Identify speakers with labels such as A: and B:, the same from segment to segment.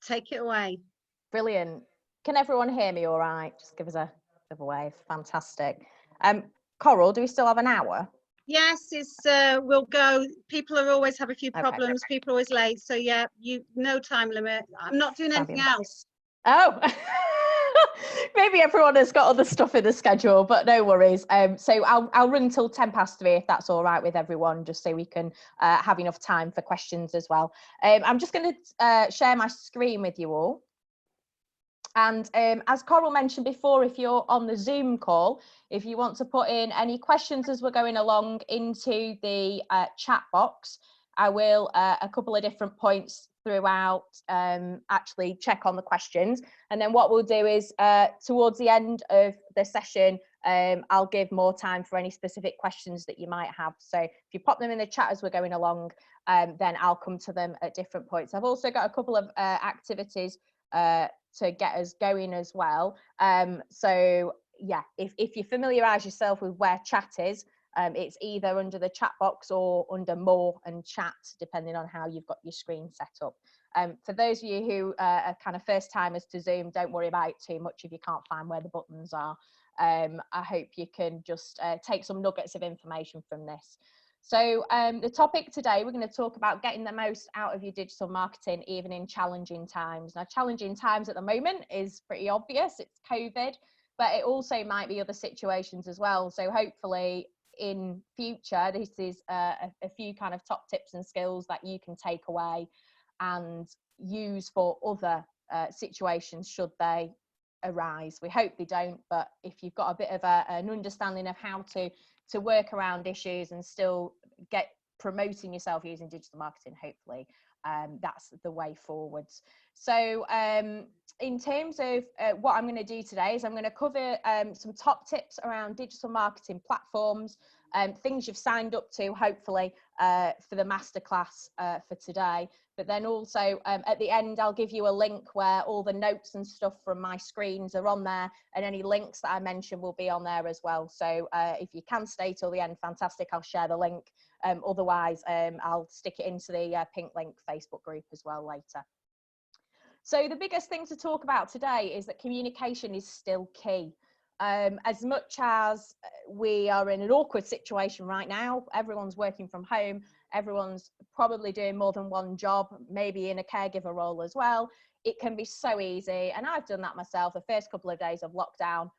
A: Take it away.
B: Brilliant. Can everyone hear me all right? Just give us a bit of a wave. Fantastic. Coral, do we still have an hour?
A: Yes, we'll go. People are always have a few
B: Okay.
A: problems. People are always late. So yeah, no time limit. I'm not doing anything
B: Fabulous.
A: else.
B: Oh, maybe everyone has got other stuff in the schedule, but no worries. So I'll run till 3:10 if that's all right with everyone, just so we can have enough time for questions as well. I'm just going to share my screen with you all. And as Coral mentioned before, if you're on the Zoom call, if you want to put in any questions as we're going along into the chat box, I will a couple of different points throughout actually check on the questions. And then what we'll do is towards the end of the session, I'll give more time for any specific questions that you might have. So if you pop them in the chat as we're going along, then I'll come to them at different points. I've also got a couple of activities to get us going as well. So yeah, if you familiarize yourself with where chat is, it's either under the chat box or under more and chat, depending on how you've got your screen set up. For those of you who are kind of first timers to Zoom, don't worry about it too much if you can't find where the buttons are. I hope you can just take some nuggets of information from this. So the topic today, we're going to talk about getting the most out of your digital marketing, even in challenging times. Now, challenging times at the moment is pretty obvious. It's COVID, but it also might be other situations as well. So hopefully in future, this is a few kind of top tips and skills that you can take away and use for other situations should they arise. We hope they don't, but if you've got a bit of an understanding of how to work around issues and still get promoting yourself using digital marketing, hopefully that's the way forwards. So in terms of what I'm going to do today is I'm going to cover some top tips around digital marketing platforms, things you've signed up to hopefully for the masterclass for today. But then also at the end, I'll give you a link where all the notes and stuff from my screens are on there, and any links that I mentioned will be on there as well. So if you can stay till the end, fantastic, I'll share the link. Otherwise, I'll stick it into the Pink Link Facebook group as well later. So the biggest thing to talk about today is that communication is still key. As much as we are in an awkward situation right now, everyone's working from home, everyone's probably doing more than one job, maybe in a caregiver role as well. It can be so easy, and I've done that myself. The first couple of days of lockdown,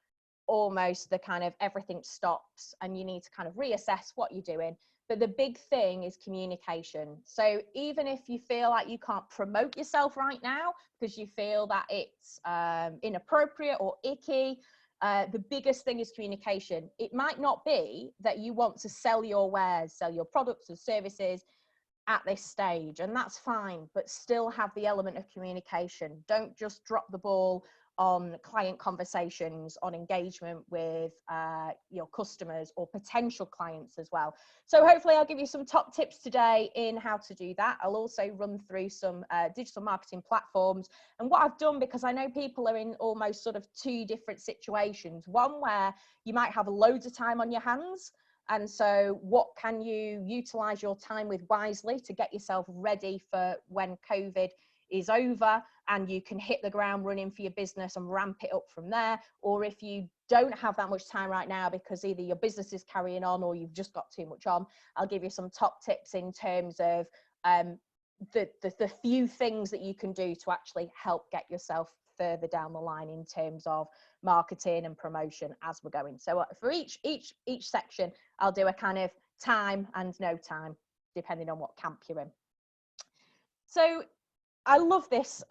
B: almost the kind of everything stops and you need to kind of reassess what you're doing. But the big thing is communication. So even if you feel like you can't promote yourself right now because you feel that it's inappropriate or icky, the biggest thing is communication. It might not be that you want to sell your wares, sell your products or services at this stage, and that's fine, but still have the element of communication. Don't just drop the ball on client conversations, on engagement with your customers or potential clients as well. So hopefully I'll give you some top tips today in how to do that. I'll also run through some digital marketing platforms and what I've done, because I know people are in almost sort of two different situations. One where you might have loads of time on your hands, and so what can you utilize your time with wisely to get yourself ready for when COVID is over and you can hit the ground running for your business and ramp it up from there. Or if you don't have that much time right now because either your business is carrying on or you've just got too much on, I'll give you some top tips in terms of the few things that you can do to actually help get yourself further down the line in terms of marketing and promotion as we're going. So for each section, I'll do a kind of time and no time, depending on what camp you're in. So I love this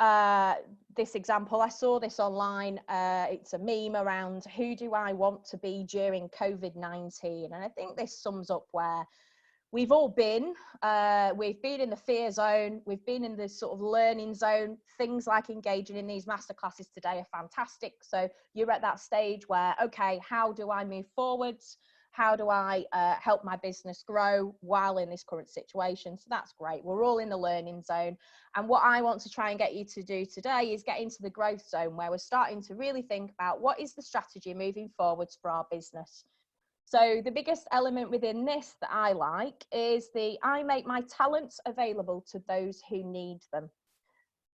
B: this example. I saw this online. It's a meme around who do I want to be during COVID-19, and I think this sums up where we've all been. We've been in the fear zone. We've been in this sort of learning zone. Things like engaging in these masterclasses today are fantastic. So you're at that stage where, okay, how do I move forwards? How do I help my business grow while in this current situation? So that's great. We're all in the learning zone. And what I want to try and get you to do today is get into the growth zone, where we're starting to really think about what is the strategy moving forwards for our business. So the biggest element within this that I like is I make my talents available to those who need them.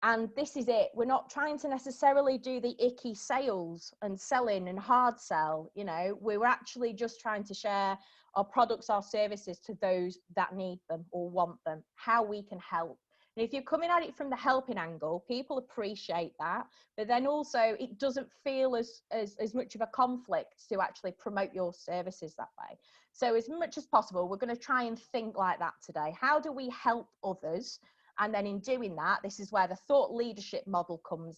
B: And this is it. We're not trying to necessarily do the icky sales and selling and hard sell. You know, we're actually just trying to share our products, our services to those that need them or want them, how we can help. And if you're coming at it from the helping angle, people appreciate that. But then also it doesn't feel as much of a conflict to actually promote your services that way. So as much as possible, we're going to try and think like that today. How do we help others? And then in doing that, this is where the thought leadership model comes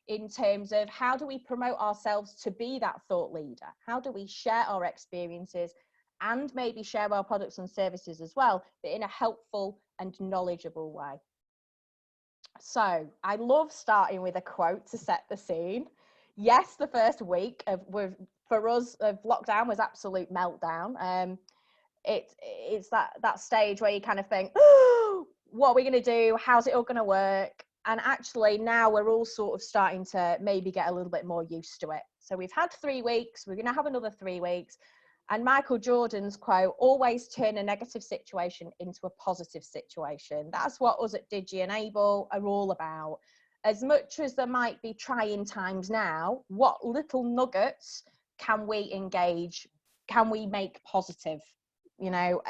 B: in terms of how do we promote ourselves to be that thought leader? How do we share our experiences and maybe share our products and services as well, but in a helpful and knowledgeable way? So I love starting with a quote to set the scene. Yes, the first week for us of lockdown was absolute meltdown. It's that stage where you kind of think, oh, what are we going to do? How's it all going to work? And actually now we're all sort of starting to maybe get a little bit more used to it. So we've had 3 weeks, we're going to have another 3 weeks. And Michael Jordan's quote, always turn a negative situation into a positive situation. That's what us at DigiEnable are all about. As much as there might be trying times now, what little nuggets can we engage? Can we make positive? You know,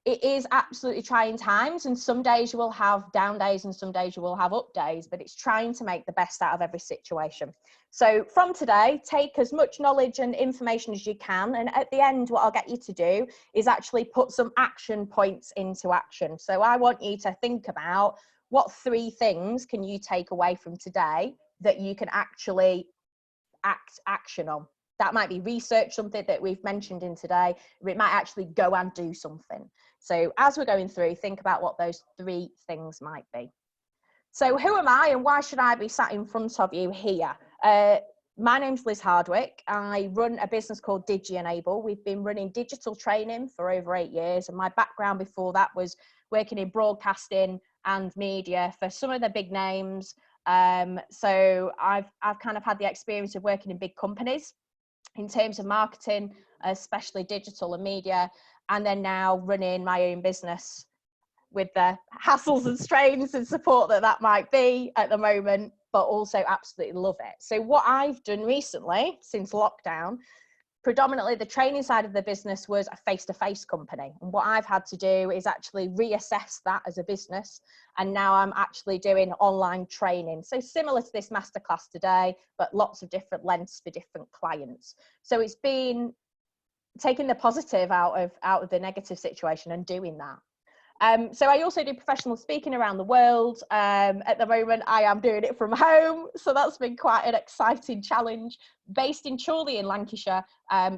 B: it is absolutely trying times, and some days you will have down days and some days you will have up days, but it's trying to make the best out of every situation. So from today, take as much knowledge and information as you can, and at the end what I'll get you to do is actually put some action points into action. So I want you to think about what 3 things can you take away from today that you can actually action on. That might be research something that we've mentioned in today, or it might actually go and do something. So as we're going through, think about what those 3 things might be. So who am I and why should I be sat in front of you here? My name's Liz Hardwick. I run a business called DigiEnable. We've been running digital training for over 8 years. And my background before that was working in broadcasting and media for some of the big names. So I've kind of had the experience of working in big companies in terms of marketing, especially digital and media, and then now running my own business with the hassles and strains and support that might be at the moment, but also absolutely love it. So what I've done recently since lockdown, predominantly the training side of the business was a face-to-face company. And what I've had to do is actually reassess that as a business. And now I'm actually doing online training. So similar to this masterclass today, but lots of different lengths for different clients. So it's been taking the positive out of the negative situation and doing that. So I also do professional speaking around the world. At the moment, I am doing it from home. So that's been quite an exciting challenge. Based in Chorley in Lancashire.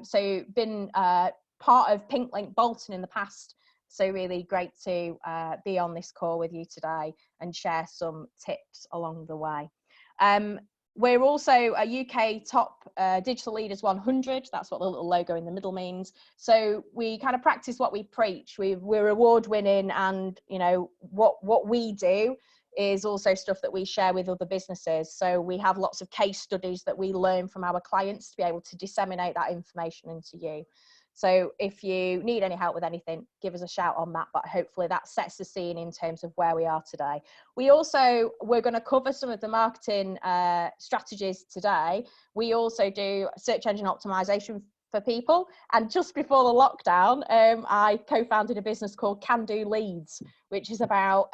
B: So been part of Pink Link Bolton in the past. So really great to be on this call with you today and share some tips along the way. We're also a UK top Digital Leaders 100. That's what the little logo in the middle means. So we kind of practice what we preach. We're award winning, and you know what we do is also stuff that we share with other businesses. So we have lots of case studies that we learn from our clients to be able to disseminate that information into you. So if you need any help with anything, give us a shout on that, but hopefully that sets the scene in terms of where we are today. We're going to cover some of the marketing strategies today. We also do search engine optimization for people. And just before the lockdown, I co-founded a business called Can Do Leads, which is about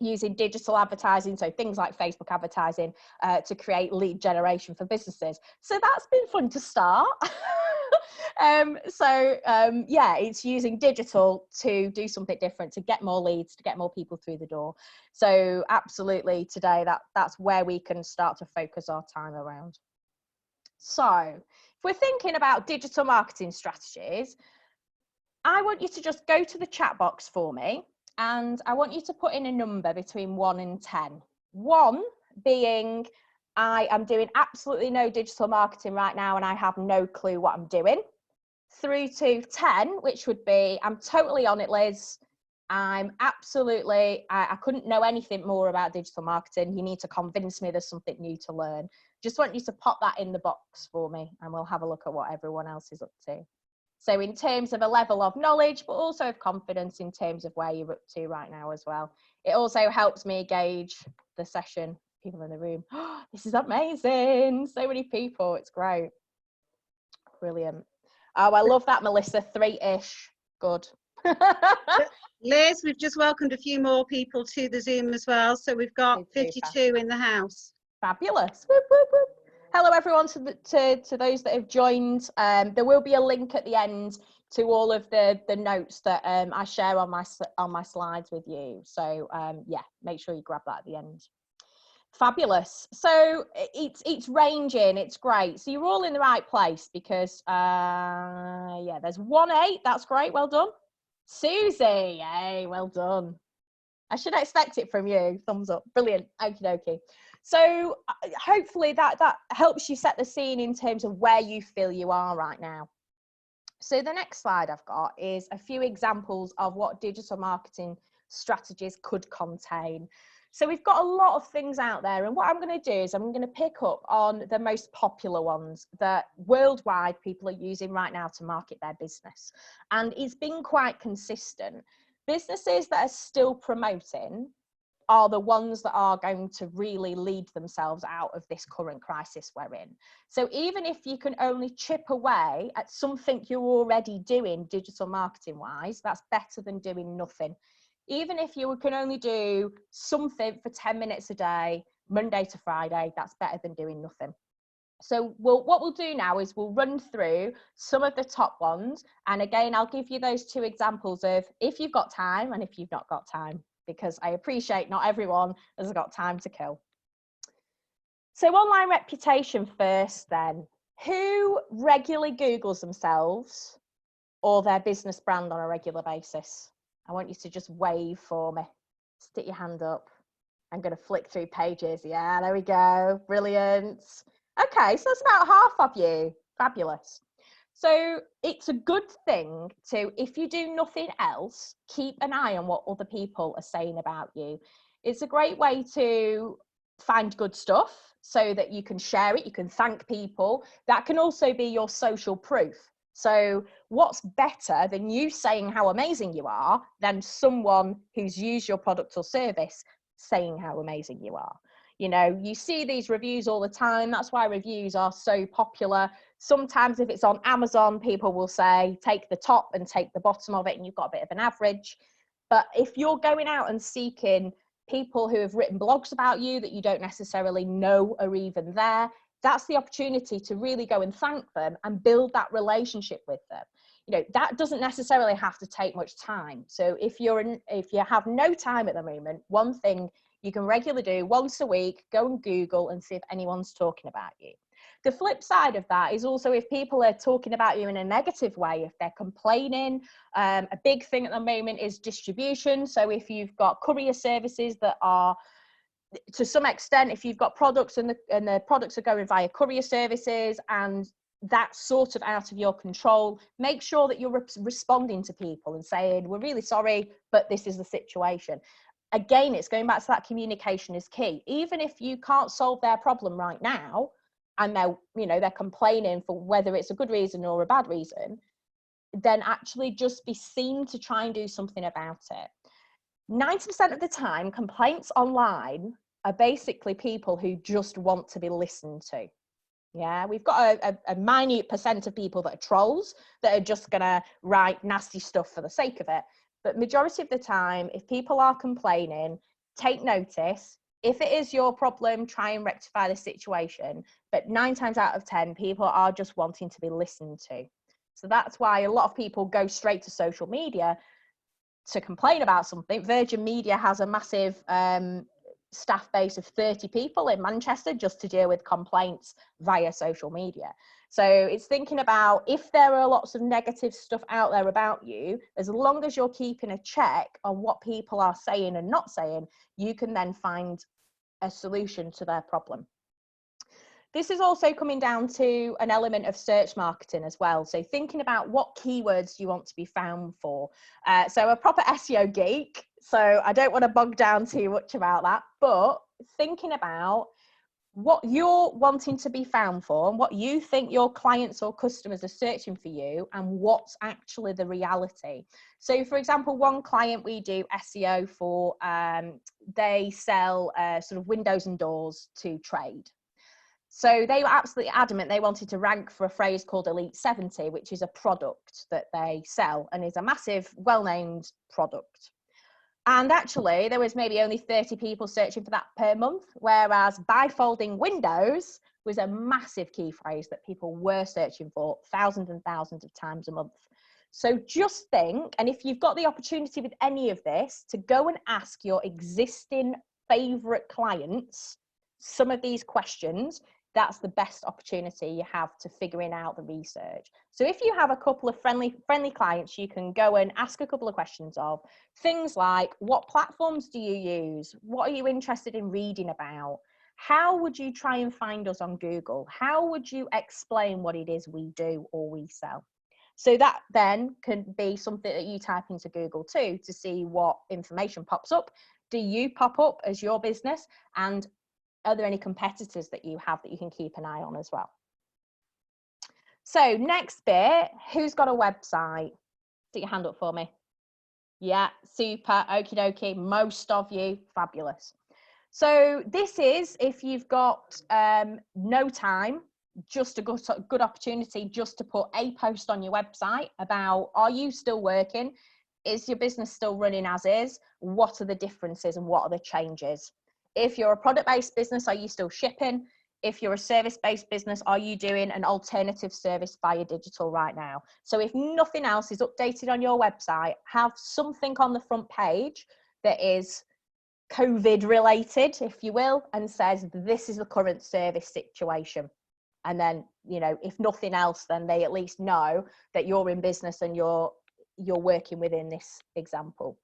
B: using digital advertising, so things like Facebook advertising, to create lead generation for businesses. So that's been fun to start. Yeah, it's using digital to do something different, to get more leads, to get more people through the door. So absolutely today, that's where we can start to focus our time around. So if we're thinking about digital marketing strategies, I want you to just go to the chat box for me, and I want you to put in a number between 1 and 10. 1 being, I am doing absolutely no digital marketing right now and I have no clue what I'm doing. Through to 10, which would be, I'm totally on it, Liz. I'm absolutely, I couldn't know anything more about digital marketing. You need to convince me there's something new to learn. Just want you to pop that in the box for me and we'll have a look at what everyone else is up to. So in terms of a level of knowledge, but also of confidence in terms of where you're up to right now as well. It also helps me gauge the session, people in the room. Oh, this is amazing. So many people. It's great. Brilliant. Oh, I love that, Melissa. 3-ish. Good.
A: Liz, we've just welcomed a few more people to the Zoom as well. So we've got
B: Super.
A: 52 in the house.
B: Fabulous. Whoop, whoop, whoop. Hello, everyone, to those that have joined. There will be a link at the end to all of the notes that I share on my slides with you. So yeah, make sure you grab that at the end. Fabulous. So it's ranging. It's great. So you're all in the right place because yeah, there's 1-8. That's great. Well done, Susie. Hey, well done. I should expect it from you. Thumbs up. Brilliant. Okie dokie. So hopefully that helps you set the scene in terms of where you feel you are right now. So the next slide I've got is a few examples of what digital marketing strategies could contain. So we've got a lot of things out there, and what I'm going to do is I'm going to pick up on the most popular ones that worldwide people are using right now to market their business. And it's been quite consistent. Businesses that are still promoting are the ones that are going to really lead themselves out of this current crisis we're in. So even if you can only chip away at something you're already doing digital marketing wise, that's better than doing nothing. Even if you can only do something for 10 minutes a day, Monday to Friday, that's better than doing nothing. So what we'll do now is we'll run through some of the top ones. And again, I'll give you those 2 examples of if you've got time and if you've not got time, because I appreciate not everyone has got time to kill. So online reputation first then. Who regularly Googles themselves or their business brand on a regular basis? I want you to just wave for me. Stick your hand up. I'm going to flick through pages. Yeah, there we go. Brilliant. Okay, so that's about half of you. Fabulous. So it's a good thing to, if you do nothing else, keep an eye on what other people are saying about you. It's a great way to find good stuff so that you can share it, you can thank people. That can also be your social proof. So what's better than you saying how amazing you are than someone who's used your product or service saying how amazing you are? You know, you see these reviews all the time. That's why reviews are so popular. Sometimes if it's on Amazon, people will say, take the top and take the bottom of it, and you've got a bit of an average. But if you're going out and seeking people who have written blogs about you that you don't necessarily know are even there, that's the opportunity to really go and thank them and build that relationship with them. You know, that doesn't necessarily have to take much time. So if you have no time at the moment, one thing you can regularly do once a week, go and Google and see if anyone's talking about you. The flip side of that is also if people are talking about you in a negative way, if they're complaining. A big thing at the moment is distribution. So if you've got courier services that are, to some extent, if you've got products and the products are going via courier services and that's sort of out of your control, make sure that you're responding to people and saying, we're really sorry, but this is the situation. Again, it's going back to that communication is key. Even if you can't solve their problem right now and they're complaining for whether it's a good reason or a bad reason, then actually just be seen to try and do something about it. 90% of the time, complaints online are basically people who just want to be listened to. Yeah, we've got a minute percent of people that are trolls that are just going to write nasty stuff for the sake of it. But majority of the time, if people are complaining, take notice. If it is your problem, try and rectify the situation. But 9 times out of 10, people are just wanting to be listened to. So that's why a lot of people go straight to social media to complain about something. Virgin Media has a massive staff base of 30 people in Manchester just to deal with complaints via social media. So it's thinking about if there are lots of negative stuff out there about you, as long as you're keeping a check on what people are saying and not saying, you can then find a solution to their problem. This is also coming down to an element of search marketing as well. So thinking about what keywords you want to be found for. So a proper SEO geek, so I don't want to bog down too much about that, but thinking about what you're wanting to be found for and what you think your clients or customers are searching for you and what's actually the reality. So for example, one client we do SEO for, they sell sort of windows and doors to trade. So they were absolutely adamant they wanted to rank for a phrase called Elite 70, which is a product that they sell and is a massive, well-named product. And actually, there was maybe only 30 people searching for that per month, whereas bifolding windows was a massive key phrase that people were searching for thousands and thousands of times a month. So just think, and if you've got the opportunity with any of this, to go and ask your existing favorite clients some of these questions, that's the best opportunity you have to figuring out the research. So if you have a couple of friendly clients, you can go and ask a couple of questions of things like, what platforms do you use? What are you interested in reading about? How would you try and find us on Google? How would you explain what it is we do or we sell? So that then can be something that you type into Google too, to see what information pops up. Do you pop up as your business? And are there any competitors that you have that you can keep an eye on as well? So next bit, who's got a website? Put your hand up for me. Yeah, super, okie dokie, most of you, fabulous. So this is, if you've got no time, just a good opportunity just to put a post on your website about, are you still working? Is your business still running as is? What are the differences and what are the changes? If you're a product-based business, are you still shipping? If you're a service-based business, are you doing an alternative service via digital right now? So if nothing else is updated on your website, have something on the front page that is COVID related, if you will, and says, this is the current service situation. And then, you know, if nothing else, then they at least know that you're in business and you're working within this example.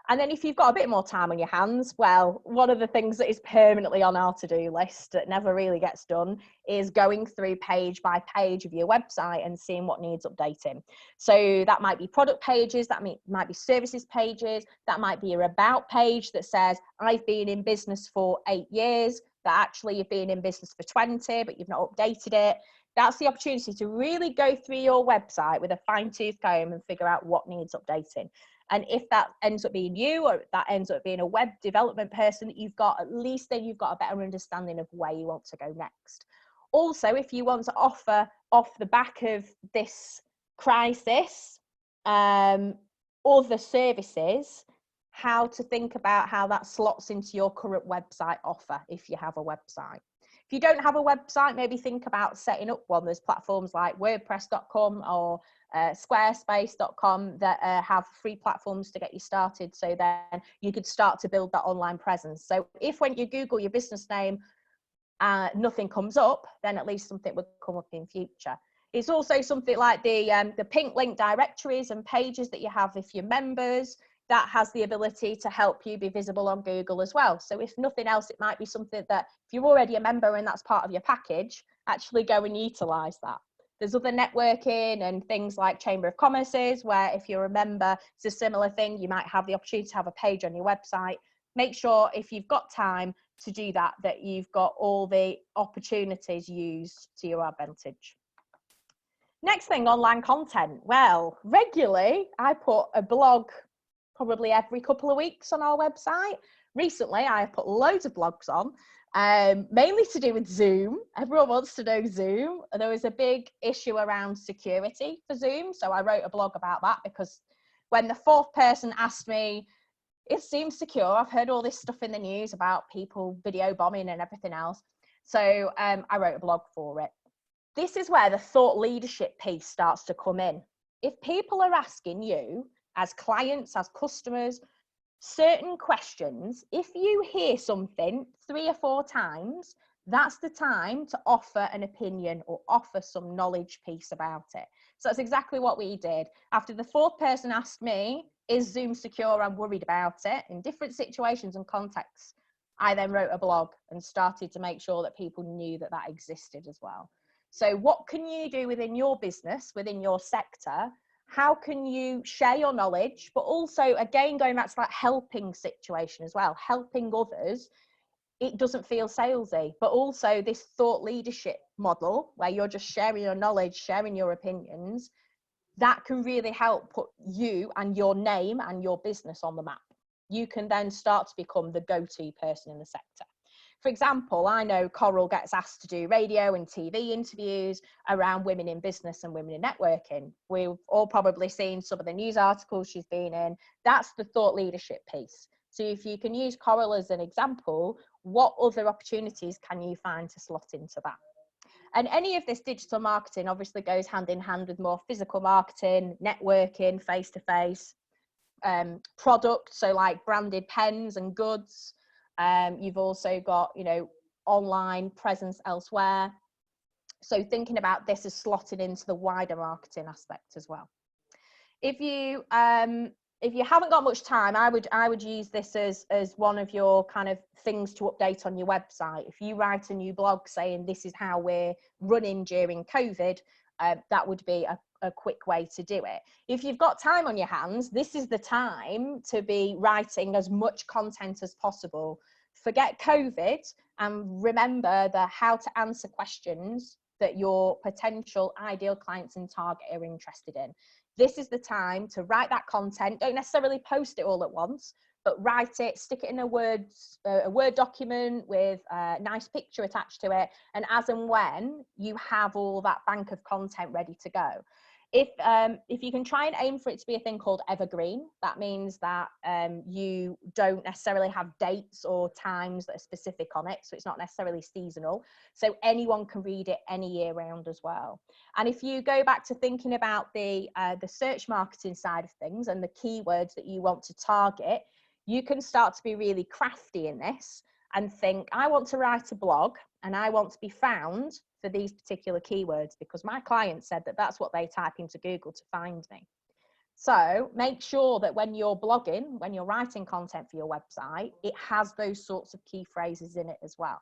B: And then if you've got a bit more time on your hands, well, one of the things that is permanently on our to-do list that never really gets done is going through page by page of your website and seeing what needs updating. So that might be product pages, that might be services pages, that might be your about page that says, I've been in business for 8 years, that actually you've been in business for 20, but you've not updated it. That's the opportunity to really go through your website with a fine-tooth comb and figure out what needs updating. And if that ends up being you, or that ends up being a web development person, you've got, at least then you've got a better understanding of where you want to go next. Also, if you want to offer off the back of this crisis, other services, how to think about how that slots into your current website offer if you have a website. If you don't have a website, maybe think about setting up one. There's platforms like WordPress.com or Squarespace.com that have free platforms to get you started, so then you could start to build that online presence. So if when you Google your business name, nothing comes up, then at least something would come up in future. It's also something like the pink link directories and pages that you have if you're members. That has the ability to help you be visible on Google as well. So if nothing else, it might be something that if you're already a member and that's part of your package, actually go and utilize that. There's other networking and things like Chamber of Commerce's, where if you're a member, it's a similar thing. You might have the opportunity to have a page on your website. Make sure if you've got time to do that, that you've got all the opportunities used to your advantage. Next thing, online content. Well, regularly, I put a blog probably every couple of weeks on our website. Recently, I have put loads of blogs on, mainly to do with Zoom. Everyone wants to know Zoom. There was a big issue around security for Zoom, so I wrote a blog about that, because when the fourth person asked me, is Zoom secure? I've heard all this stuff in the news about people video bombing and everything else. So I wrote a blog for it. This is where the thought leadership piece starts to come in. If people are asking you, as clients, as customers, certain questions, if you hear something 3 or 4 times, that's the time to offer an opinion or offer some knowledge piece about it. So that's exactly what we did. After the fourth person asked me, is Zoom secure? I'm worried about it. In different situations and contexts, I then wrote a blog and started to make sure that people knew that that existed as well. So what can you do within your business, within your sector? How can you share your knowledge, but also, again, going back to that helping situation as well, helping others. it doesn't feel salesy. But also this thought leadership model where you're just sharing your knowledge, sharing your opinions, that can really help put you and your name and your business on the map. You can then start to become the go-to person in the sector. For example, I know Coral gets asked to do radio and TV interviews around women in business and women in networking. We've all probably seen some of the news articles she's been in. That's the thought leadership piece. So if you can use Coral as an example, what other opportunities can you find to slot into that? And any of this digital marketing obviously goes hand in hand with more physical marketing, networking, face-to-face, products, so like branded pens and goods. You've also got, you know, online presence elsewhere. So thinking about this as slotted into the wider marketing aspect as well. If you haven't got much time, I would use this as one of your kind of things to update on your website. If you write a new blog saying this is how we're running during COVID, that would be a quick way to do it. If you've got time on your hands, this is the time to be writing as much content as possible. Forget COVID and remember the how to answer questions that your potential ideal clients and target are interested in. This is the time to write that content. Don't necessarily post it all at once, but write it, stick it in a Word document with a nice picture attached to it. And as and when you have all that bank of content ready to go. If you can try and aim for it to be a thing called evergreen, that means that you don't necessarily have dates or times that are specific on it. So it's not necessarily seasonal. So anyone can read it any year round as well. And if you go back to thinking about the search marketing side of things and the keywords that you want to target, you can start to be really crafty in this and think, I want to write a blog and I want to be found for these particular keywords because my client said that that's what they type into Google to find me. So make sure that when you're blogging, when you're writing content for your website, it has those sorts of key phrases in it as well.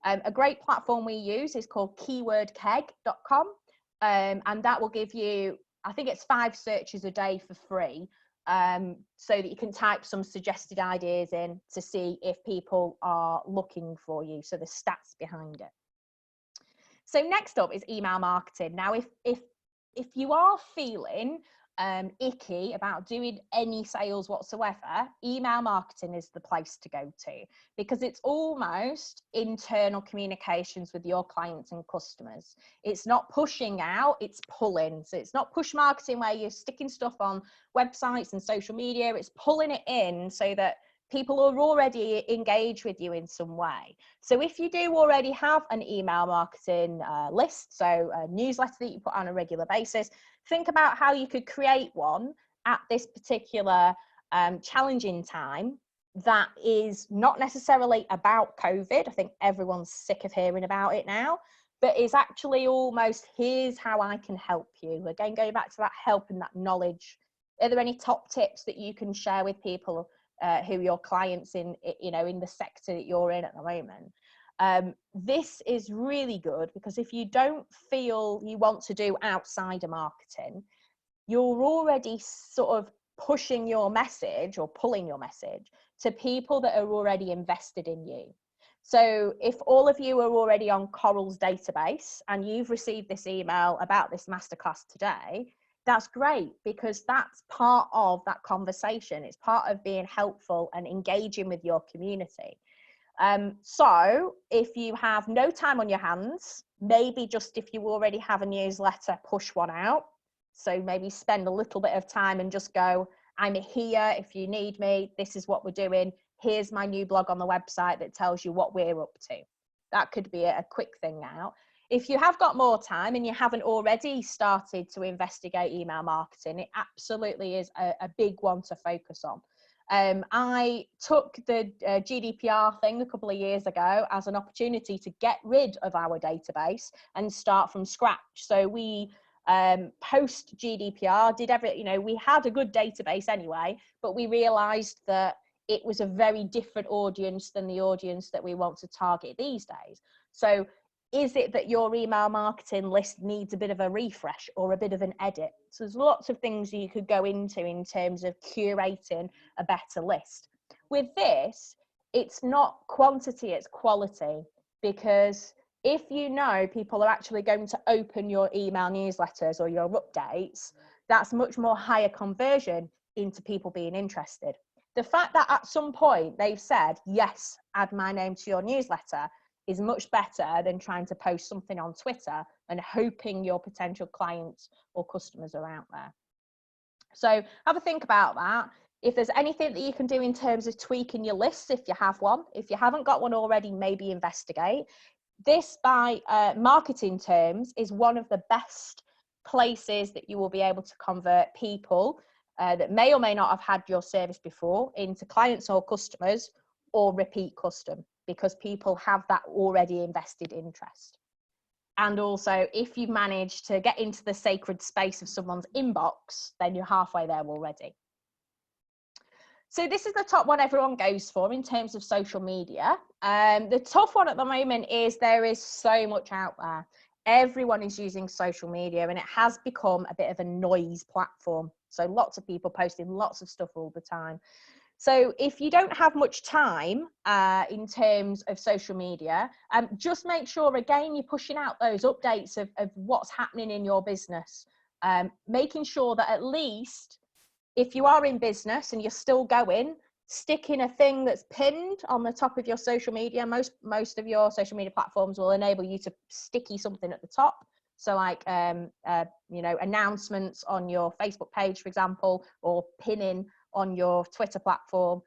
B: A great platform we use is called keywordkeg.com, and that will give you, I think it's 5 searches a day for free, so that you can type some suggested ideas in to see if people are looking for you. So the stats behind it. So next up is email marketing. Now, if you are feeling icky about doing any sales whatsoever, email marketing is the place to go to because it's almost internal communications with your clients and customers. It's not pushing out, it's pulling. So it's not push marketing where you're sticking stuff on websites and social media. It's pulling it in so that people are already engaged with you in some way. So if you do already have an email marketing list, so a newsletter that you put on a regular basis, think about how you could create one at this particular challenging time that is not necessarily about COVID. I think everyone's sick of hearing about it now, but is actually almost, here's how I can help you. Again, going back to that help and that knowledge. Are there any top tips that you can share with people who are your clients in, you know, in the sector that you're in at the moment? This is really good because if you don't feel you want to do outsider marketing, you're already sort of pushing your message or pulling your message to people that are already invested in you. So if all of you are already on Coral's database and you've received this email about this masterclass today, that's great because that's part of that conversation. It's part of being helpful and engaging with your community. So if you have no time on your hands, maybe just if you already have a newsletter, push one out. So maybe spend a little bit of time and just go, I'm here if you need me. This is what we're doing. Here's my new blog on the website that tells you what we're up to. That could be a quick thing out. If you have got more time and you haven't already started to investigate email marketing, it absolutely is a big one to focus on. I took the GDPR thing a couple of years ago as an opportunity to get rid of our database and start from scratch. So we post GDPR did we had a good database anyway, but we realized that it was a very different audience than the audience that we want to target these days. So is it that your email marketing list needs a bit of a refresh or a bit of an edit? So there's lots of things you could go into in terms of curating a better list. With this, it's not quantity, it's quality. Because if you know people are actually going to open your email newsletters or your updates, that's much more higher conversion into people being interested. The fact that at some point they've said, yes, add my name to your newsletter, is much better than trying to post something on Twitter and hoping your potential clients or customers are out there. So have a think about that. If there's anything that you can do in terms of tweaking your lists, if you have one, if you haven't got one already, maybe investigate. This, by marketing terms, is one of the best places that you will be able to convert people that may or may not have had your service before into clients or customers or repeat custom, because people have that already invested interest. And also, if you manage to get into the sacred space of someone's inbox, then you're halfway there already. So this is the top one everyone goes for in terms of social media. The tough one at the moment is there is so much out there. Everyone is using social media and it has become a bit of a noise platform. So lots of people posting lots of stuff all the time. So if you don't have much time in terms of social media, just make sure, again, you're pushing out those updates of what's happening in your business, making sure that at least if you are in business and you're still going, stick in a thing that's pinned on the top of your social media. Most of your social media platforms will enable you to sticky something at the top. So like, announcements on your Facebook page, for example, or pinning on your Twitter platform.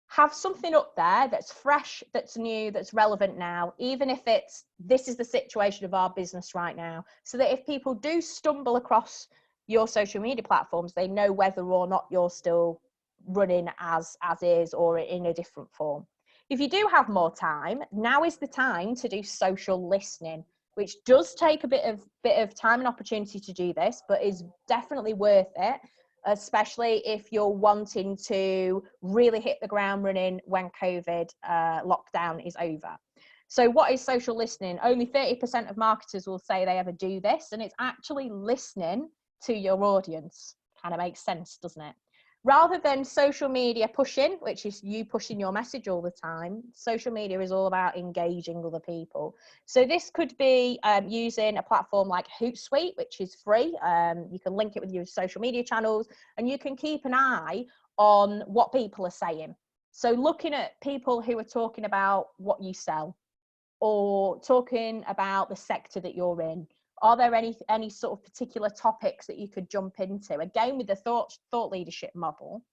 B: Have something up there that's fresh, that's new, that's relevant now, even if it's, this is the situation of our business right now, so that if people do stumble across your social media platforms, they know whether or not you're still running as is or in a different form. If you do have more time, now is the time to do social listening, which does take a bit of time and opportunity to do this, but is definitely worth it, especially if you're wanting to really hit the ground running when COVID lockdown is over. So what is social listening? Only 30% of marketers will say they ever do this, and it's actually listening to your audience. Kind of makes sense, doesn't it? Rather than social media pushing, which is you pushing your message all the time, social media is all about engaging other people. So this could be using a platform like Hootsuite, which is free. You can link it with your social media channels, and you can keep an eye on what people are saying. So looking at people who are talking about what you sell or talking about the sector that you're in. Are there any sort of particular topics that you could jump into? Again, with the thought leadership model,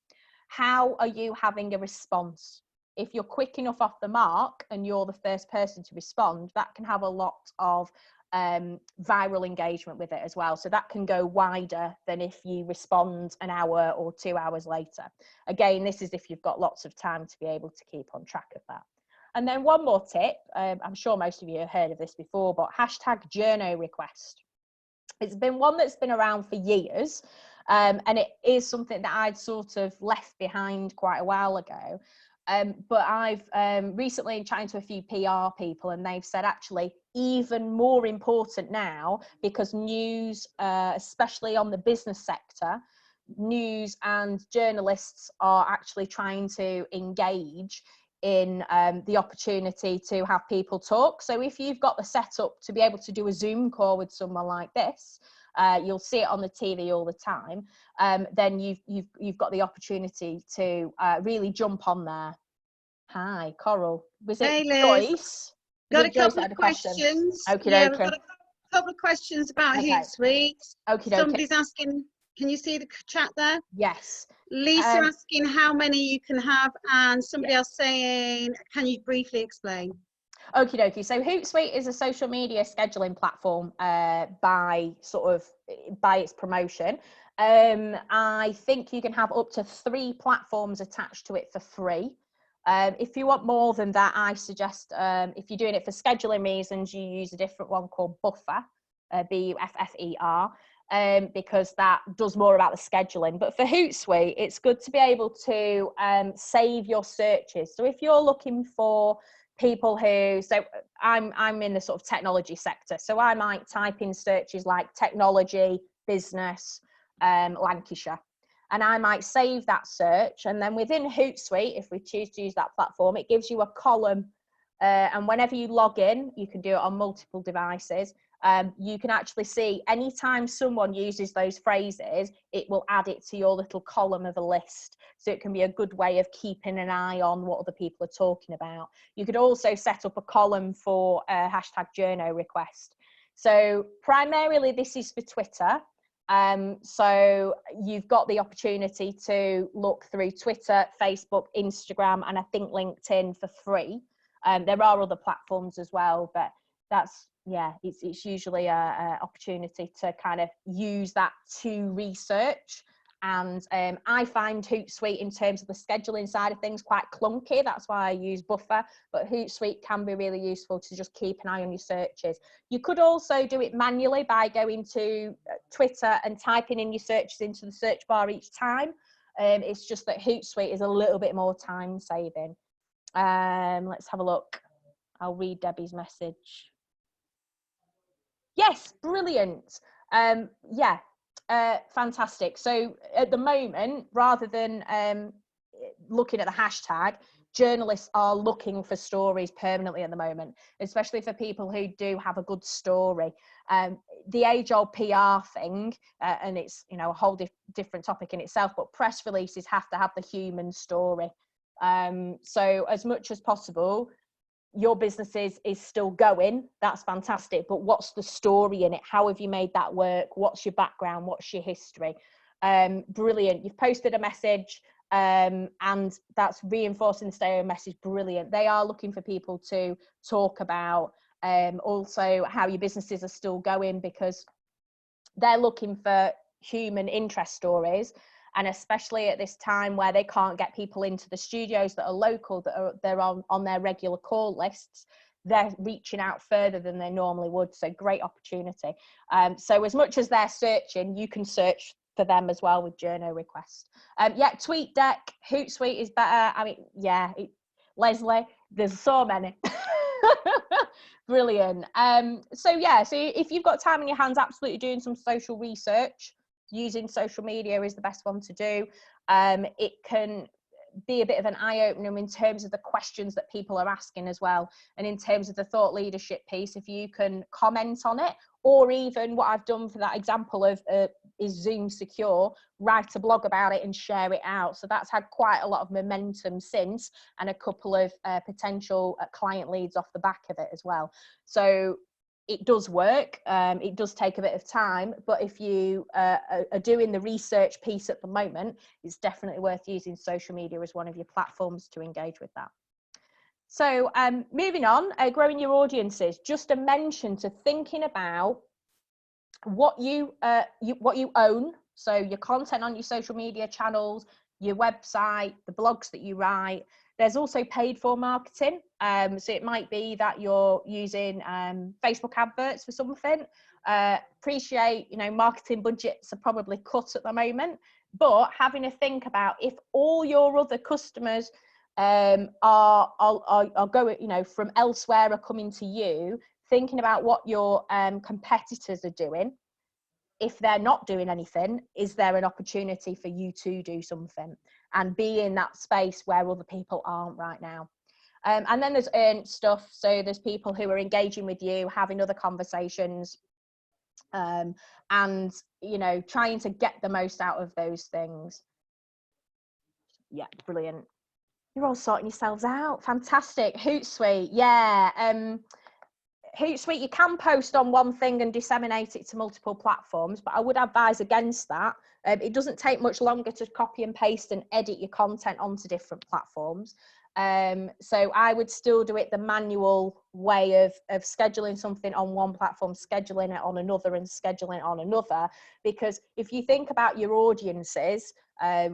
B: how are you having a response? If you're quick enough off the mark and you're the first person to respond, that can have a lot of viral engagement with it as well. So that can go wider than if you respond an hour or 2 hours later. Again, this is if you've got lots of time to be able to keep on track of that. And then one more tip, I'm sure most of you have heard of this before, but hashtag journo request. It's been one that's been around for years, and it is something that I'd sort of left behind quite a while ago. But I've recently chatted to a few PR people, and they've said actually even more important now, because news, especially on the business sector, news and journalists are actually trying to engage in the opportunity to have people talk. So if you've got the setup to be able to do a Zoom call with someone like this, you'll see it on the TV all the time, then you've got the opportunity to really jump on there. Hi, Coral. Was it
A: Hey, Liz.
B: Joyce?
A: Got a couple of questions. Yeah, we've got a couple of questions about Hootsuite. Somebody's asking, can you see the chat there?
B: Yes.
A: Lisa asking how many you can have, and somebody else saying, can you briefly explain?
B: Okie dokie. So Hootsuite is a social media scheduling platform by its promotion. I think you can have up to 3 platforms attached to it for free. If you want more than that, I suggest if you're doing it for scheduling reasons, you use a different one called Buffer, Buffer. Because that does more about the scheduling. But for Hootsuite, it's good to be able to save your searches. So if you're looking for people who, so I'm in the sort of technology sector, so I might type in searches like technology, business, Lancashire. and I might save that search, and then within Hootsuite, if we choose to use that platform, it gives you a column, and whenever you log in, you can do it on multiple devices. You can actually see anytime someone uses those phrases, it will add it to your little column of a list. So it can be a good way of keeping an eye on what other people are talking about. You could also set up a column for a hashtag journo request. So primarily this is for Twitter. So you've got the opportunity to look through Twitter, Facebook, Instagram, and I think LinkedIn for free. There are other platforms as well, but that's, yeah, it's usually a opportunity to kind of use that to research. And I find Hootsuite in terms of the scheduling side of things quite clunky. That's why I use Buffer, but Hootsuite can be really useful to just keep an eye on your searches. You could also do it manually by going to Twitter and typing in your searches into the search bar each time. It's just that Hootsuite is a little bit more time saving. Let's have a look. I'll read Debbie's message. Yes, brilliant. Yeah, fantastic. So at the moment, rather than looking at the hashtag, journalists are looking for stories permanently at the moment, especially for people who do have a good story. The age-old PR thing, and it's, you know, a whole different topic in itself, but press releases have to have the human story. So as much as possible, your business is still going, that's fantastic, but what's the story in it? How have you made that work? What's your background? What's your history? Brilliant. You've posted a message, and that's reinforcing the stereo message. Brilliant. They are looking for people to talk about, also how your businesses are still going, because they're looking for human interest stories. And especially at this time where they can't get people into the studios that are local, they're on their regular call lists, they're reaching out further than they normally would. So great opportunity. So as much as they're searching, you can search for them as well with journo request. Yeah, TweetDeck, Hootsuite is better. I mean, yeah, Leslie, there's so many. Brilliant. So yeah, so if you've got time in your hands, absolutely doing some social research. Using social media is the best one to do. It can be a bit of an eye-opener in terms of the questions that people are asking as well, and in terms of the thought leadership piece, if you can comment on it, or even what I've done for that example of is Zoom secure, write a blog about it and share it out. So that's had quite a lot of momentum since, and a couple of potential client leads off the back of it as well. So it does work. It does take a bit of time, but if you are doing the research piece at the moment, it's definitely worth using social media as one of your platforms to engage with that. So moving on, growing your audiences, just a mention to thinking about what you own. So your content on your social media channels, your website, the blogs that you write. There's also paid for marketing. So it might be that you're using Facebook adverts for something. Appreciate, you know, marketing budgets are probably cut at the moment, but having a think about if all your other customers are going, you know, from elsewhere are coming to you, thinking about what your competitors are doing. If they're not doing anything, is there an opportunity for you to do something and be in that space where other people aren't right now? And then there's earned stuff. So there's people who are engaging with you, having other conversations, and, you know, trying to get the most out of those things. Yeah, brilliant. You're all sorting yourselves out. Fantastic. Hootsuite, yeah. Hootsuite, you can post on one thing and disseminate it to multiple platforms, but I would advise against that. It doesn't take much longer to copy and paste and edit your content onto different platforms. So I would still do it the manual way of scheduling something on one platform, scheduling it on another, and scheduling it on another. Because if you think about your audiences,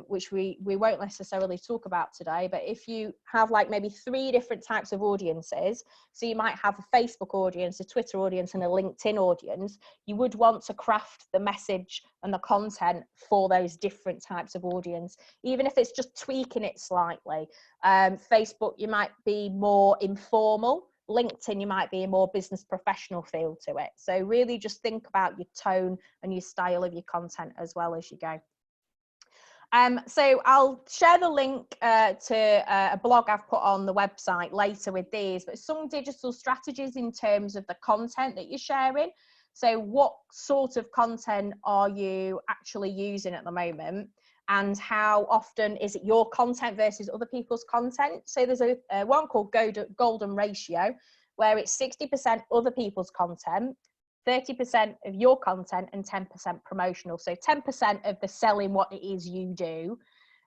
B: which we won't necessarily talk about today, but if you have like maybe 3 different types of audiences, so you might have a Facebook audience, a Twitter audience, and a LinkedIn audience, you would want to craft the message and the content for those different types of audience, even if it's just tweaking it slightly. Facebook, you might be more informal. LinkedIn, you might be a more business professional feel to it. So really just think about your tone and your style of your content as well as you go. So I'll share the link to a blog I've put on the website later with these, but some digital strategies in terms of the content that you're sharing. So what sort of content are you actually using at the moment? And how often is it your content versus other people's content? So there's a one called golden ratio, where it's 60% other people's content, 30% of your content, and 10% promotional. So 10% of the selling what it is you do,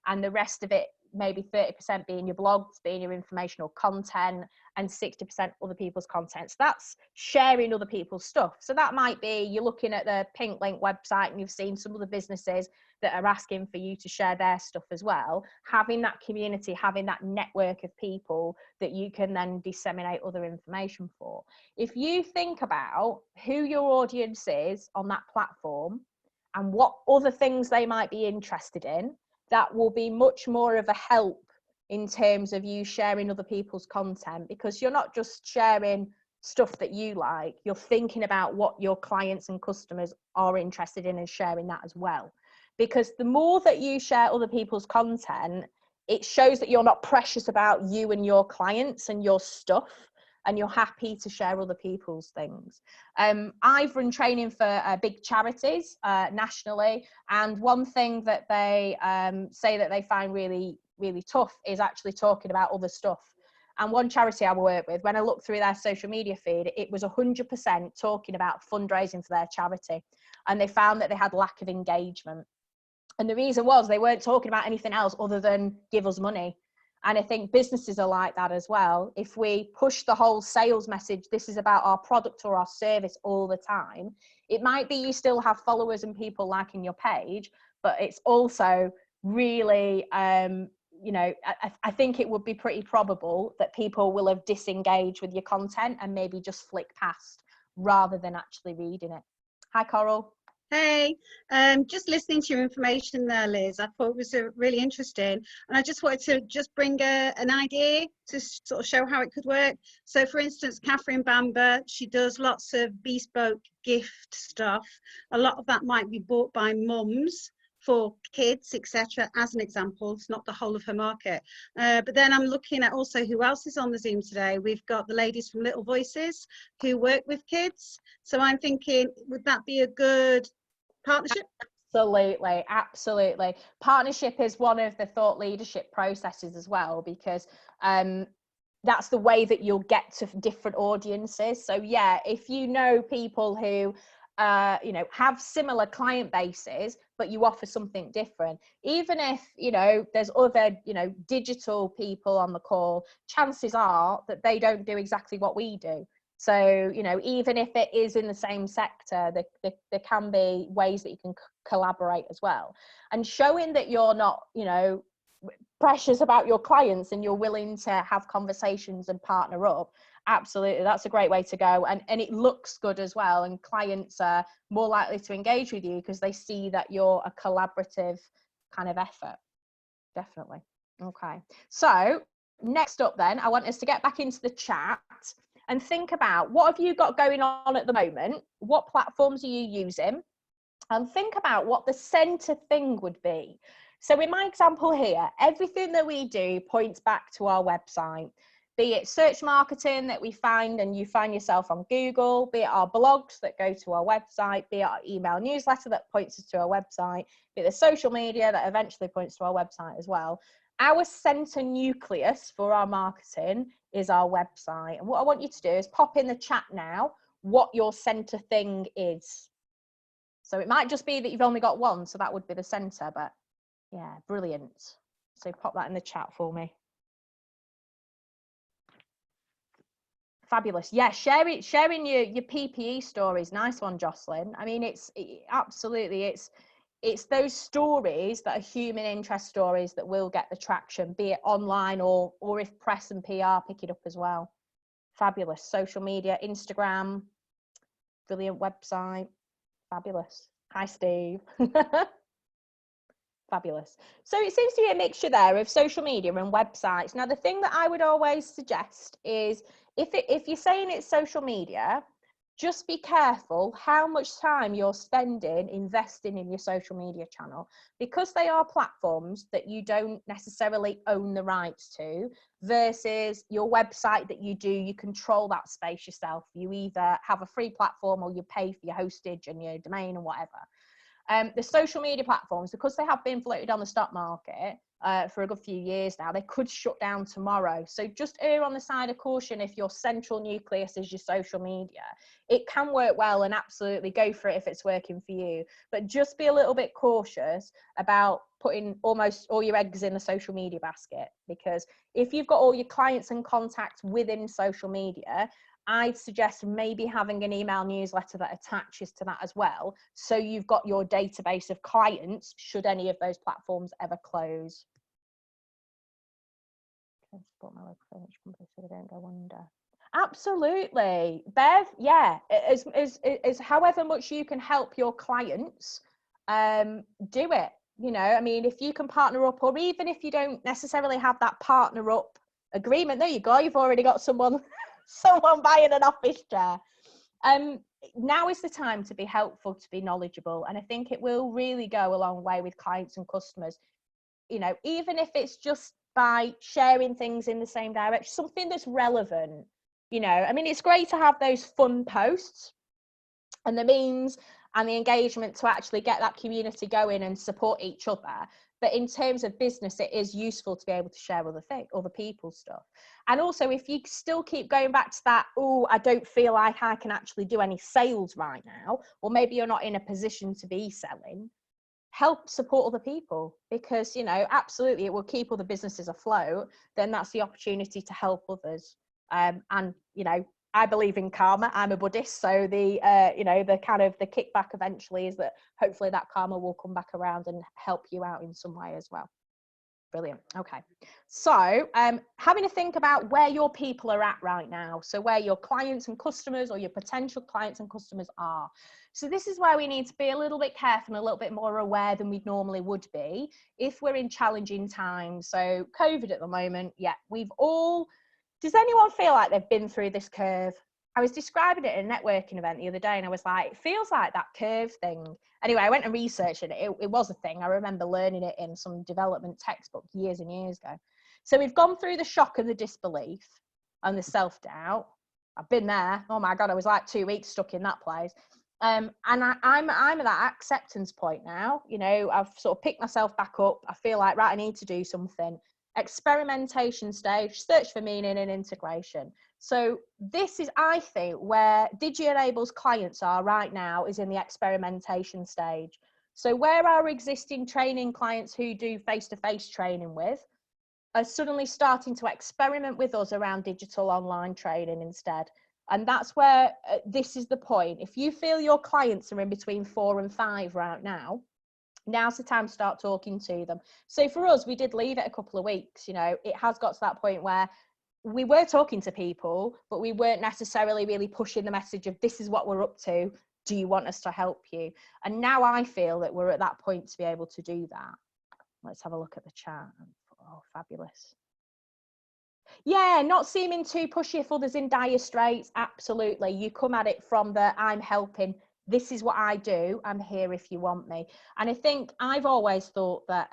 B: and the rest of it, maybe 30% being your blogs, being your informational content, and 60% other people's content. So that's sharing other people's stuff. So that might be you're looking at the Pink Link website and you've seen some other businesses that are asking for you to share their stuff as well. Having that community, having that network of people that you can then disseminate other information for. If you think about who your audience is on that platform and what other things they might be interested in, that will be much more of a help in terms of you sharing other people's content, because you're not just sharing stuff that you like, you're thinking about what your clients and customers are interested in and sharing that as well. Because the more that you share other people's content, it shows that you're not precious about you and your clients and your stuff, and you're happy to share other people's things. I've run training for big charities nationally, and one thing that they say that they find really, really tough is actually talking about other stuff. And one charity I work with, when I looked through their social media feed, it was 100% talking about fundraising for their charity, and they found that they had lack of engagement. And the reason was they weren't talking about anything else other than give us money. And I think businesses are like that as well. If we push the whole sales message, this is about our product or our service all the time, it might be you still have followers and people liking your page, but it's also really, you know, I think it would be pretty probable that people will have disengaged with your content and maybe just flick past rather than actually reading it. Hi, Coral.
A: Hey, just listening to your information there, Liz, I thought it was really interesting, and I just wanted to just bring an idea to sort of show how it could work. So for instance, Catherine Bamber, she does lots of bespoke gift stuff. A lot of that might be bought by mums for kids, etc., as an example. It's not the whole of her market. But then I'm looking at also who else is on the Zoom today. We've got the ladies from Little Voices who work with kids. So I'm thinking, would that be a good partnership?
B: Absolutely, absolutely. Partnership is one of the thought leadership processes as well, because that's the way that you'll get to different audiences. So yeah, if you know people who you know, have similar client bases, but you offer something different, even if, you know, there's other, you know, digital people on the call, chances are that they don't do exactly what we do. So, you know, even if it is in the same sector, there can be ways that you can collaborate as well. And showing that you're not, you know, precious about your clients and you're willing to have conversations and partner up, absolutely, that's a great way to go. And it looks good as well. And clients are more likely to engage with you because they see that you're a collaborative kind of effort. Definitely. Okay. So next up then, I want us to get back into the chat and think about what have you got going on at the moment? What platforms are you using? And think about what the center thing would be. So in my example here, everything that we do points back to our website, be it search marketing that we find and you find yourself on Google, be it our blogs that go to our website, be it our email newsletter that points us to our website, be it the social media that eventually points to our website as well. Our center nucleus for our marketing is our website. And what I want you to do is pop in the chat now what your center thing is. So it might just be that you've only got one, so that would be the center, but yeah, brilliant. So pop that in the chat for me. Fabulous. Yeah, sharing your PPE stories. Nice one, Jocelyn. I mean, absolutely, it's those stories that are human interest stories that will get the traction, be it online or if press and PR pick it up as well. Fabulous. Social media, Instagram, brilliant website. Fabulous. Hi, Steve. Fabulous. So it seems to be a mixture there of social media and websites. Now, the thing that I would always suggest is if you're saying it's social media, just be careful how much time you're spending investing in your social media channel, because they are platforms that you don't necessarily own the rights to, versus your website that you control that space yourself. You either have a free platform or you pay for your hostage and your domain and whatever. The social media platforms, because they have been floated on the stock market for a good few years now, they could shut down tomorrow. So just err on the side of caution. If your central nucleus is your social media, it can work well, and absolutely go for it if it's working for you. But just be a little bit cautious about putting almost all your eggs in the social media basket, because if you've got all your clients and contacts within social media, I'd suggest maybe having an email newsletter that attaches to that as well, so you've got your database of clients should any of those platforms ever close. Support my local furniture company so they don't go under. Absolutely, Bev. Yeah, as however much you can help your clients, do it. You know, I mean, if you can partner up, or even if you don't necessarily have that partner up agreement, there you go. You've already got someone buying an office chair. Now is the time to be helpful, to be knowledgeable, and I think it will really go a long way with clients and customers. You know, even if it's just by sharing things in the same direction, something that's relevant. You know, I mean, it's great to have those fun posts and the memes and the engagement to actually get that community going and support each other. But in terms of business, it is useful to be able to share other people's stuff. And also, if you still keep going back to that, oh, I don't feel like I can actually do any sales right now, or maybe you're not in a position to be selling, help support other people, because, you know, absolutely, it will keep other businesses afloat. Then that's the opportunity to help others. And, you know, I believe in karma. I'm a Buddhist, so the you know, the kind of the kickback eventually is that hopefully that karma will come back around and help you out in some way as well. Brilliant. Okay, so having to think about where your people are at right now, so where your clients and customers, or your potential clients and customers are. So this is where we need to be a little bit careful and a little bit more aware than we normally would be if we're in challenging times. So COVID at the moment, yeah, we've all, does anyone feel like they've been through this curve? I was describing it at a networking event the other day, and I was like, it feels like that curve thing. Anyway, I went and researched it. It was a thing. I remember learning it in some development textbook years and years ago. So we've gone through the shock and the disbelief and the self-doubt. I've been there. Oh my God, I was like 2 weeks stuck in that place. And I'm at that acceptance point now. You know, I've sort of picked myself back up. I feel like, right, I need to do something. Experimentation stage, search for meaning and integration. So this is, I think, where DigiEnable's clients are right now, is in the experimentation stage. So where our existing training clients who do face-to-face training with are suddenly starting to experiment with us around digital online training instead. And that's where this is the point. If you feel your clients are in between 4 and 5 right now, now's the time to start talking to them. So for us, we did leave it a couple of weeks. You know, it has got to that point where we were talking to people, but we weren't necessarily really pushing the message of, this is what we're up to. Do you want us to help you? And now I feel that we're at that point to be able to do that. Let's have a look at the chat. Oh, fabulous. Yeah, not seeming too pushy if others in dire straits. Absolutely. You come at it from the, I'm helping. This is what I do. I'm here if you want me. And I think I've always thought that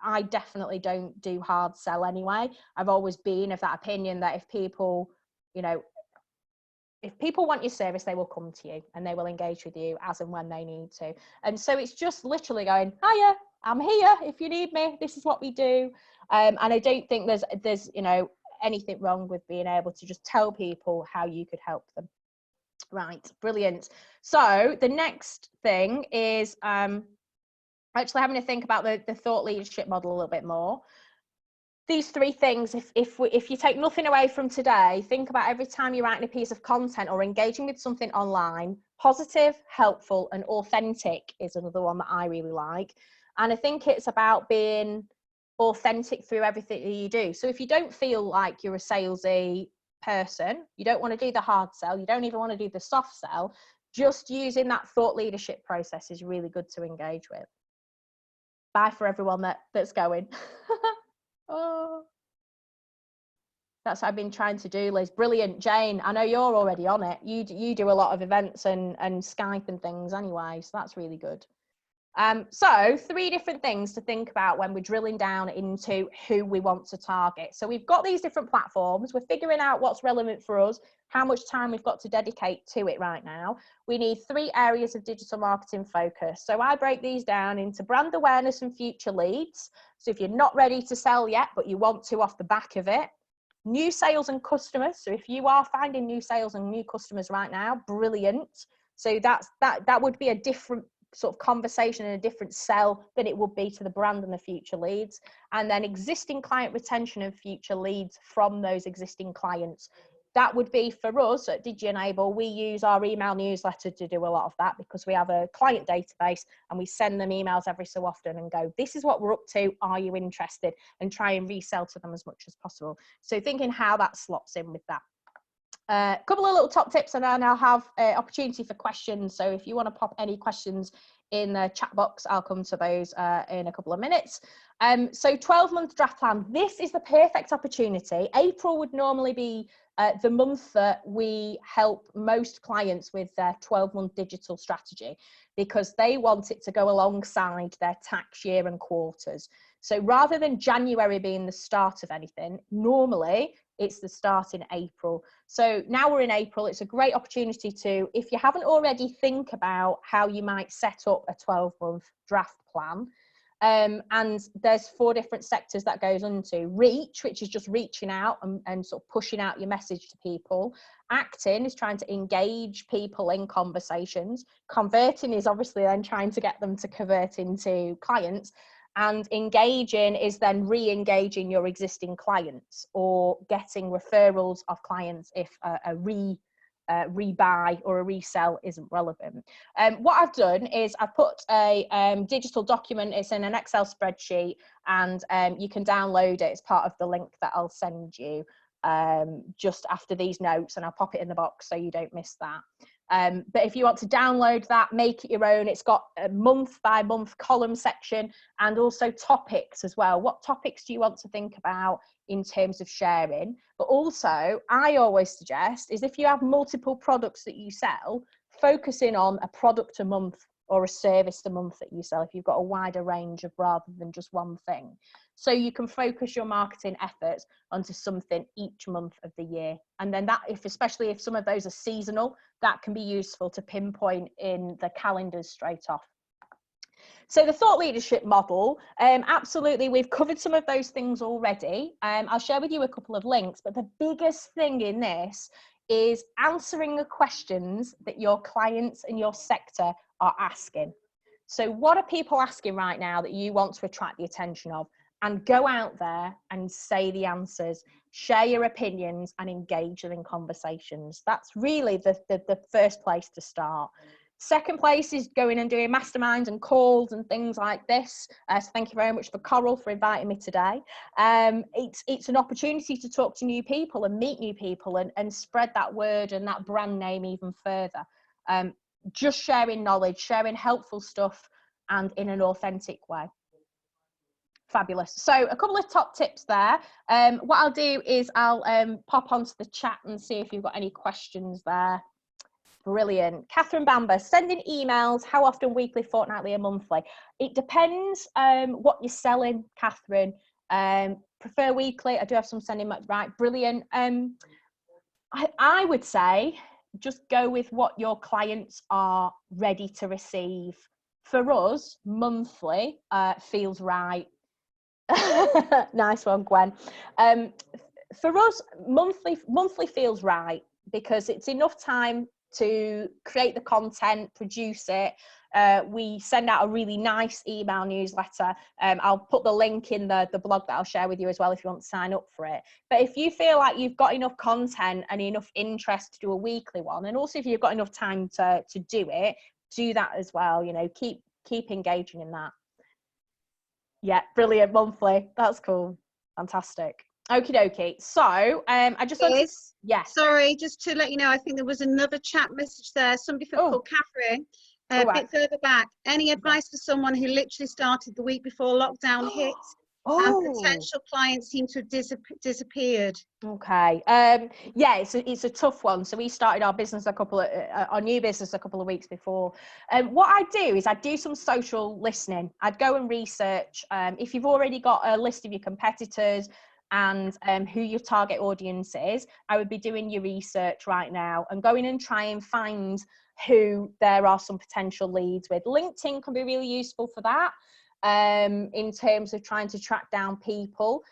B: I definitely don't do hard sell anyway. I've always been of that opinion that if people, you know, if people want your service, they will come to you and they will engage with you as and when they need to. And so it's just literally going, hiya, I'm here if you need me. This is what we do. And I don't think there's you know, anything wrong with being able to just tell people how you could help them. Right, brilliant. So the next thing is actually having to think about the thought leadership model a little bit more. These 3 things, if you take nothing away from today, think about every time you're writing a piece of content or engaging with something online, positive, helpful, and authentic is another one that I really like. And I think it's about being authentic through everything that you do. So if you don't feel like you're a salesy person, you don't want to do the hard sell, you don't even want to do the soft sell, just using that thought leadership process is really good to engage with. Bye for everyone that's going. Oh. That's what I've been trying to do, Liz. Brilliant. Jane, I know you're already on it. You do a lot of events and Skype and things anyway, so that's really good. So 3 different things to think about when we're drilling down into who we want to target. So we've got these different platforms. We're figuring out what's relevant for us, how much time we've got to dedicate to it right now. We need 3 areas of digital marketing focus. So I break these down into brand awareness and future leads. So if you're not ready to sell yet, but you want to off the back of it, new sales and customers. So if you are finding new sales and new customers right now, brilliant. So that would be a different sort of conversation and a different sell than it would be to the brand and the future leads. And then existing client retention and future leads from those existing clients. That would be for us at DigiEnable. We use our email newsletter to do a lot of that because we have a client database and we send them emails every so often and go, this is what we're up to. Are you interested? And try and resell to them as much as possible. So thinking how that slots in with that. A couple of little top tips, and then I'll have opportunity for questions. So if you want to pop any questions in the chat box, I'll come to those in a couple of minutes. So 12-month draft plan. This is the perfect opportunity. April would normally be the month that we help most clients with their 12-month digital strategy because they want it to go alongside their tax year and quarters. So rather than January being the start of anything, normally it's the start in April. So now we're in April, it's a great opportunity to, if you haven't already, think about how you might set up a 12-month draft plan. And there's 4 different sectors that goes into. Reach, which is just reaching out and sort of pushing out your message to people. Acting is trying to engage people in conversations. Converting is obviously then trying to get them to convert into clients. And engaging is then re-engaging your existing clients or getting referrals of clients if a rebuy or a resell isn't relevant. What I've done is I've put a digital document. It's in an Excel spreadsheet, and you can download it as part of the link that I'll send you just after these notes, and I'll pop it in the box so you don't miss that. But if you want to download that, make it your own. It's got a month by month column section and also topics as well. What topics do you want to think about in terms of sharing? But also, I always suggest is if you have multiple products that you sell, focusing on a product a month or a service a month that you sell if you've got a wider range of rather than just one thing. So you can focus your marketing efforts onto something each month of the year. And then that, especially if some of those are seasonal, that can be useful to pinpoint in the calendars straight off. So the thought leadership model, absolutely, we've covered some of those things already. I'll share with you a couple of links, but the biggest thing in this is answering the questions that your clients and your sector are asking. So what are people asking right now that you want to attract the attention of? And go out there and say the answers, share your opinions and engage them in conversations. That's really the first place to start. Second place is going and doing masterminds and calls and things like this. So thank you very much for Coral for inviting me today. It's an opportunity to talk to new people and meet new people and spread that word and that brand name even further. Just sharing knowledge, sharing helpful stuff and in an authentic way. Fabulous. So a couple of top tips there. What I'll do is I'll pop onto the chat and see if you've got any questions there. Brilliant. Catherine Bamber, sending emails, how often, weekly, fortnightly, or monthly? It depends what you're selling, Catherine. Prefer weekly. I do have some sending, right? Brilliant. I would say just go with what your clients are ready to receive. For us, monthly feels right. Nice one, Gwen. For us, monthly feels right because it's enough time to create the content, produce it. We send out a really nice email newsletter. I'll put the link in the blog that I'll share with you as well if you want to sign up for it. But if you feel like you've got enough content and enough interest to do a weekly one, and also if you've got enough time to do it, do that as well. You know, keep engaging in that. Yeah, brilliant. Monthly. That's cool. Fantastic. Okie dokie. So I just want to, yes.
A: Sorry, just to let you know, I think there was another chat message there. Somebody called Catherine, a bit further back. Any advice for someone who literally started the week before lockdown hit And potential clients seem to have disappeared.
B: Okay. Yeah, it's a tough one. So we started our business our new business a couple of weeks before. What I do is I do some social listening. I'd go and research if you've already got a list of your competitors and who your target audience is. I would be doing your research right now and going and try and find who there are some potential leads with. LinkedIn can be really useful for that. In terms of trying to track down people.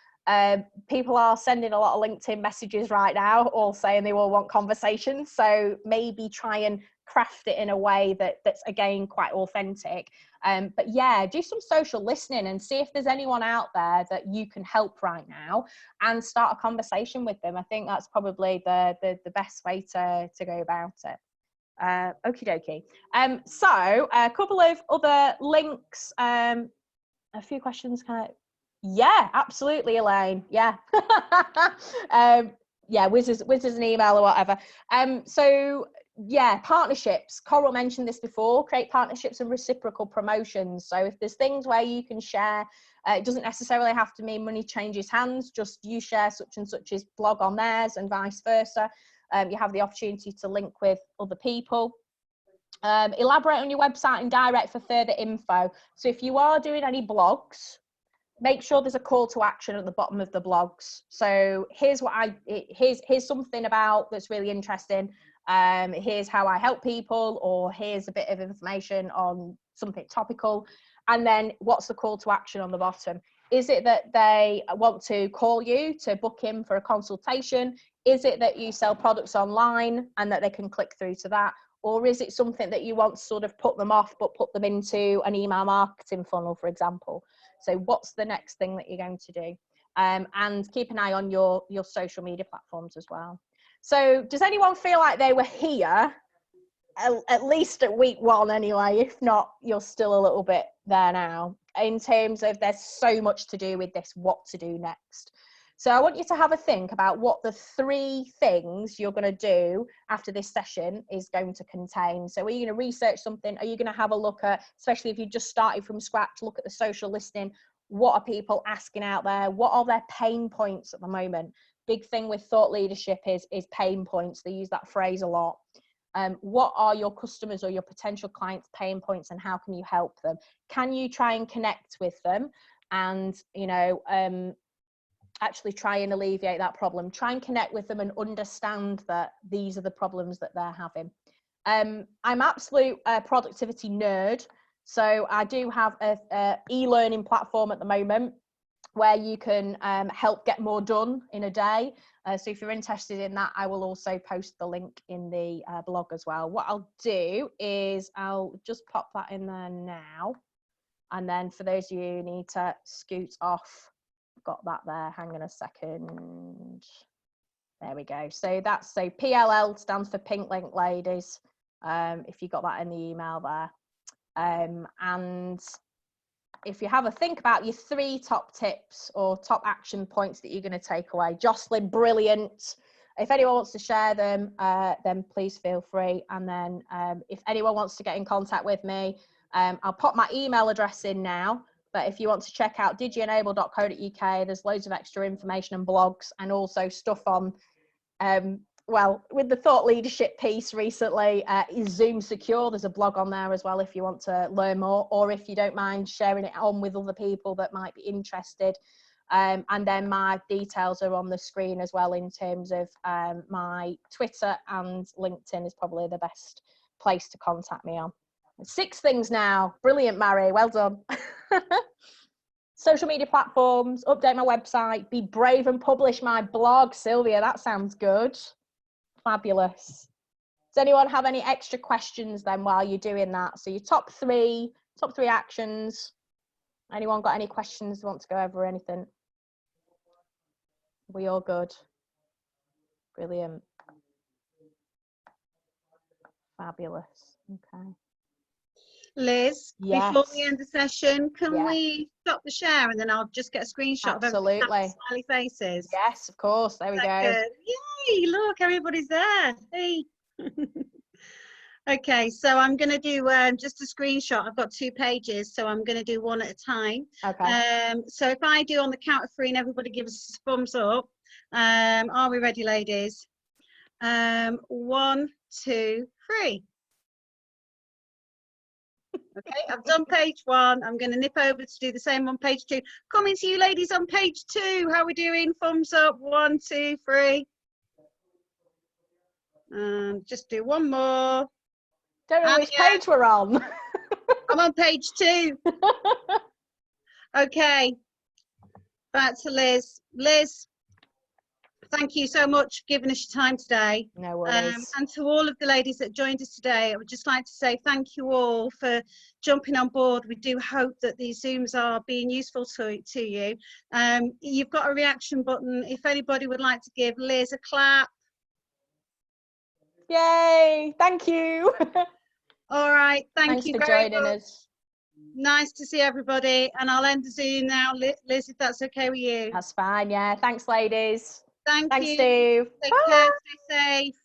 B: People are sending a lot of LinkedIn messages right now, all saying they all want conversations. So maybe try and craft it in a way that's again quite authentic. But yeah, do some social listening and see if there's anyone out there that you can help right now and start a conversation with them. I think that's probably the best way to go about it. Okie dokie. So a couple of other links. A few questions yeah, absolutely, Elaine. Yeah. Yeah, whiz us an email or whatever. So yeah, partnerships. Coral mentioned this before. Create partnerships and reciprocal promotions. So if there's things where you can share, it doesn't necessarily have to mean money changes hands, just you share such and such's blog on theirs and vice versa. You have the opportunity to link with other people. Elaborate on your website and direct for further info. So if you are doing any blogs, make sure there's a call to action at the bottom of the blogs. So here's here's something about that's really interesting. Here's how I help people, or here's a bit of information on something topical. And then what's the call to action on the bottom? Is it that they want to call you to book in for a consultation? Is it that you sell products online and that they can click through to that? Or is it something that you want to sort of put them off, but put them into an email marketing funnel, for example? So what's the next thing that you're going to do? And keep an eye on your social media platforms as well. So does anyone feel like they were here, at least at week one anyway? If not, you're still a little bit there now, in terms of there's so much to do with this, what to do next. So I want you to have a think about what the 3 things you're going to do after this session is going to contain. So are you going to research something? Are you going to have a look at, especially if you just started from scratch, look at the social listening? What are people asking out there? What are their pain points at the moment? Big thing with thought leadership is pain points. They use that phrase a lot. What are your customers or your potential clients' pain points, and how can you help them? Can you try and connect with them and, you know, actually try and alleviate that problem? Try and connect with them and understand that these are the problems that they're having. I'm absolute productivity nerd. So I do have a e-learning platform at the moment where you can help get more done in a day. So if you're interested in that, I will also post the link in the blog as well. What I'll do is I'll just pop that in there now. And then for those of you who need to scoot off, got that there, hang on a second. There we go. So that's, so PLL stands for Pink Link Ladies, if you got that in the email there. And if you have a think about your 3 top tips or top action points that you're going to take away. Jocelyn, brilliant. If anyone wants to share them, then please feel free. And then if anyone wants to get in contact with me, I'll pop my email address in now. But if you want to check out digienable.co.uk, there's loads of extra information and blogs, and also stuff on, well, with the thought leadership piece recently, is Zoom secure? There's a blog on there as well if you want to learn more, or if you don't mind sharing it on with other people that might be interested. And then my details are on the screen as well, in terms of my Twitter and LinkedIn is probably the best place to contact me on. 6 things now. Brilliant, Mary. Well done. Social media platforms, update my website, be brave and publish my blog. Sylvia, that sounds good. Fabulous. Does anyone have any extra questions then while you're doing that? So your top three actions. Anyone got any questions, want to go over anything? We all good? Brilliant. Fabulous. Okay.
A: Liz,
B: yes.
A: Before we end the session, can we stop the share and then I'll just get a screenshot of everybody smiley faces?
B: Yes, of course. There we go.
A: Good. Yay, look, everybody's there. Hey. Okay, so I'm going to do just a screenshot. I've got 2 pages, so I'm going to do one at a time.
B: Okay.
A: So if I do on the count of 3 and everybody gives us a thumbs up. Are we ready, ladies? 1, 2, 3. Okay, I've done page 1. I'm going to nip over to do the same on page 2. Coming to you, ladies, on page 2. How are we doing? Thumbs up. 1, 2, 3. Just do one more.
B: Don't know which page we're on.
A: I'm on page 2. Okay, back to Liz. Liz, thank you so much for giving us your time today.
B: No worries.
A: And to all of the ladies that joined us today, I would just like to say thank you all for jumping on board. We do hope that these Zooms are being useful to you. You've got a reaction button. If anybody would like to give Liz a clap.
B: Yay, thank you.
A: All right, thanks
B: for joining us.
A: Nice to see everybody, and I'll end the Zoom now, Liz, if that's okay with you.
B: That's fine, yeah. Thanks, ladies.
A: Thanks,
B: Steve.
A: Take care, stay safe.